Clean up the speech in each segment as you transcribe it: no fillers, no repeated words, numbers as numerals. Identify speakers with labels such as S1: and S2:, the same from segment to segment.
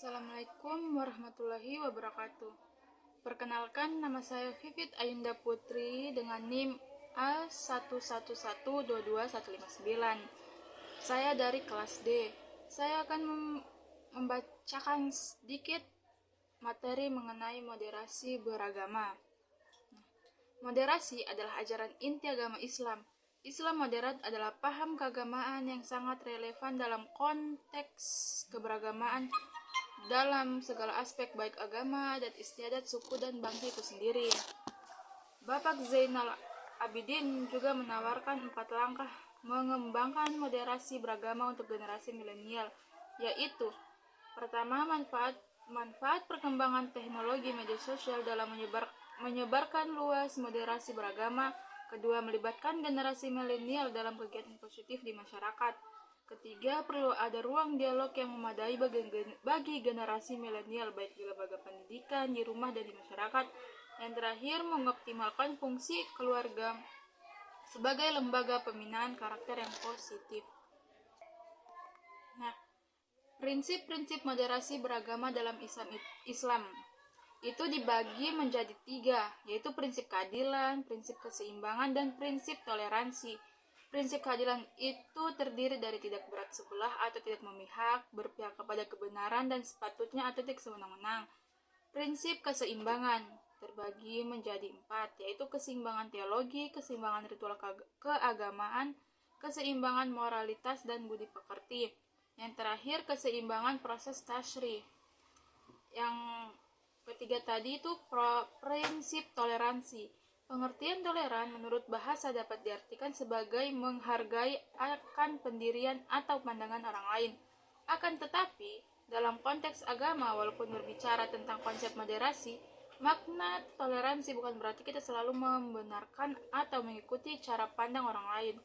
S1: Assalamualaikum warahmatullahi wabarakatuh. Perkenalkan, nama saya Vivit Ayunda Putri dengan NIM A11122159. Saya dari kelas D. Saya akan membacakan sedikit materi mengenai moderasi beragama. Moderasi adalah ajaran inti agama Islam. Islam moderat adalah paham keagamaan yang sangat relevan dalam konteks keberagamaan dalam segala aspek baik agama, adat istiadat, suku, dan bangsa itu sendiri. Bapak Zainal Abidin juga menawarkan 4 langkah mengembangkan moderasi beragama untuk generasi milenial, yaitu pertama, manfaat perkembangan teknologi media sosial dalam menyebarkan luas moderasi beragama. Kedua, melibatkan generasi milenial dalam kegiatan positif di masyarakat. Ketiga, perlu ada ruang dialog yang memadai bagi generasi milenial baik di lembaga pendidikan, di rumah, dan di masyarakat. Yang terakhir, mengoptimalkan fungsi keluarga sebagai lembaga pembinaan karakter yang positif. Nah, prinsip-prinsip moderasi beragama dalam Islam itu dibagi menjadi 3, yaitu prinsip keadilan, prinsip keseimbangan, dan prinsip toleransi. Prinsip keadilan itu terdiri dari tidak berat sebelah atau tidak memihak, berpihak kepada kebenaran dan sepatutnya atau tidak sewenang-wenang. Prinsip keseimbangan terbagi menjadi 4, yaitu keseimbangan teologi, keseimbangan ritual keagamaan, keseimbangan moralitas dan budi pekerti. Yang terakhir, keseimbangan proses tasyri. Yang ketiga tadi itu prinsip toleransi. Pengertian toleran menurut bahasa dapat diartikan sebagai menghargai akan pendirian atau pandangan orang lain. Akan tetapi, dalam konteks agama, walaupun berbicara tentang konsep moderasi, makna toleransi bukan berarti kita selalu membenarkan atau mengikuti cara pandang orang lain.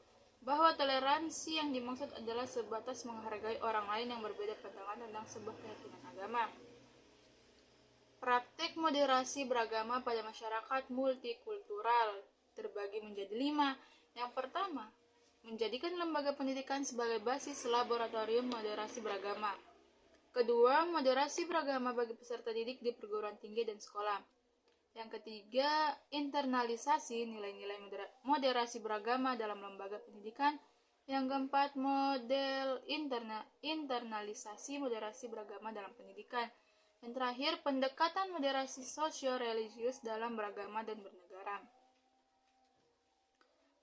S1: Bahwa toleransi yang dimaksud adalah sebatas menghargai orang lain yang berbeda pandangan tentang sebuah keyakinan agama. Praktek moderasi beragama pada masyarakat multikultural terbagi menjadi 5. Yang pertama, menjadikan lembaga pendidikan sebagai basis laboratorium moderasi beragama. Kedua, moderasi beragama bagi peserta didik di perguruan tinggi dan sekolah. Yang ketiga, internalisasi nilai-nilai moderasi beragama dalam lembaga pendidikan. Yang keempat, model internalisasi moderasi beragama dalam pendidikan. Yang terakhir, pendekatan moderasi sosio-religius dalam beragama dan bernegara.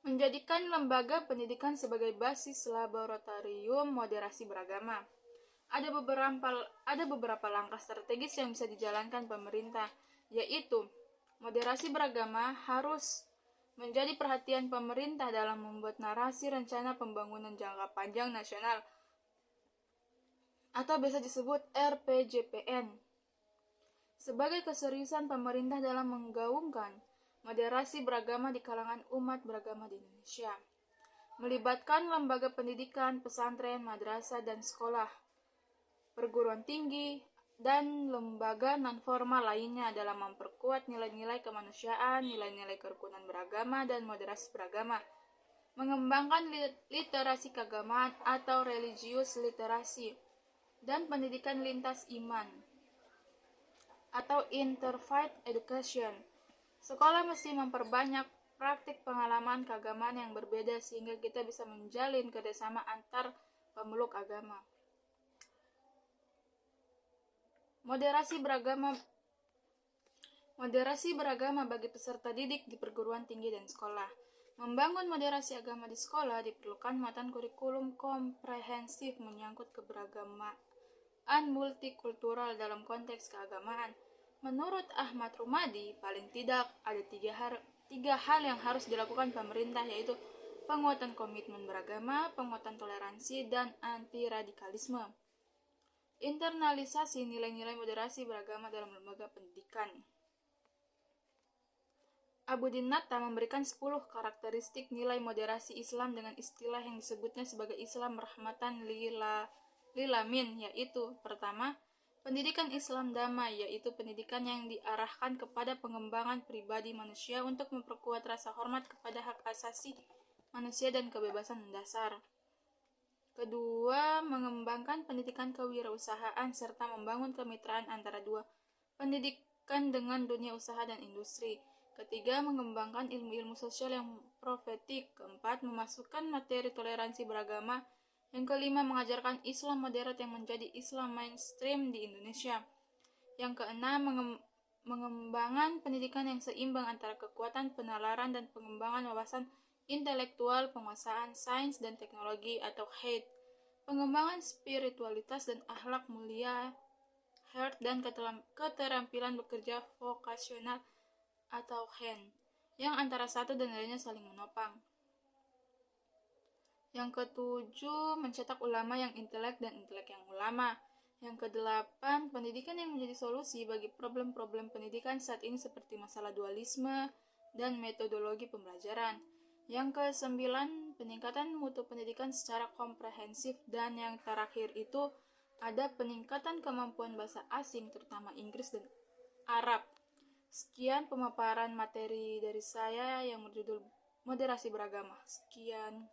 S1: Menjadikan lembaga pendidikan sebagai basis laboratorium moderasi beragama. Ada beberapa langkah strategis yang bisa dijalankan pemerintah, yaitu moderasi beragama harus menjadi perhatian pemerintah dalam membuat narasi rencana pembangunan jangka panjang nasional atau biasa disebut RPJPN. Sebagai keseriusan pemerintah dalam menggaungkan moderasi beragama di kalangan umat beragama di Indonesia. Melibatkan lembaga pendidikan, pesantren, madrasah, dan sekolah, perguruan tinggi, dan lembaga non-formal lainnya dalam memperkuat nilai-nilai kemanusiaan, nilai-nilai kerukunan beragama, dan moderasi beragama. Mengembangkan literasi keagamaan atau religius literasi, dan pendidikan lintas iman atau interfaith education. Sekolah mesti memperbanyak praktik pengalaman keagamaan yang berbeda sehingga kita bisa menjalin kerjasama antar pemeluk agama. Moderasi beragama bagi peserta didik di perguruan tinggi dan sekolah. Membangun moderasi agama di sekolah diperlukan muatan kurikulum komprehensif menyangkut keberagamaan multikultural dalam konteks keagamaan. Menurut Ahmad Rumadi, paling tidak ada 3 hal yang harus dilakukan pemerintah, yaitu penguatan komitmen beragama, penguatan toleransi, dan anti-radikalisme. Internalisasi nilai-nilai moderasi beragama dalam lembaga pendidikan. Abudin Natta memberikan 10 karakteristik nilai moderasi Islam dengan istilah yang disebutnya sebagai Islam rahmatan lilamin, yaitu pertama, pendidikan Islam damai, yaitu pendidikan yang diarahkan kepada pengembangan pribadi manusia untuk memperkuat rasa hormat kepada hak asasi manusia dan kebebasan mendasar. Kedua, mengembangkan pendidikan kewirausahaan serta membangun kemitraan antara dua pendidikan dengan dunia usaha dan industri. Ketiga, mengembangkan ilmu-ilmu sosial yang profetik. Keempat, memasukkan materi toleransi beragama. Yang kelima, mengajarkan Islam moderat yang menjadi Islam mainstream di Indonesia. Yang keenam, mengembangkan pendidikan yang seimbang antara kekuatan penalaran dan pengembangan wawasan intelektual, penguasaan sains dan teknologi atau HAIT, pengembangan spiritualitas dan akhlak mulia, heart dan keterampilan bekerja vokasional atau hand, yang antara satu dan lainnya saling menopang. Yang ketujuh, mencetak ulama yang intelek dan intelek yang ulama. Yang kedelapan, pendidikan yang menjadi solusi bagi problem-problem pendidikan saat ini seperti masalah dualisme dan metodologi pembelajaran. Yang kesembilan, peningkatan mutu pendidikan secara komprehensif. Dan yang terakhir itu ada peningkatan kemampuan bahasa asing terutama Inggris dan Arab. Sekian pemaparan materi dari saya yang berjudul Moderasi Beragama. Sekian.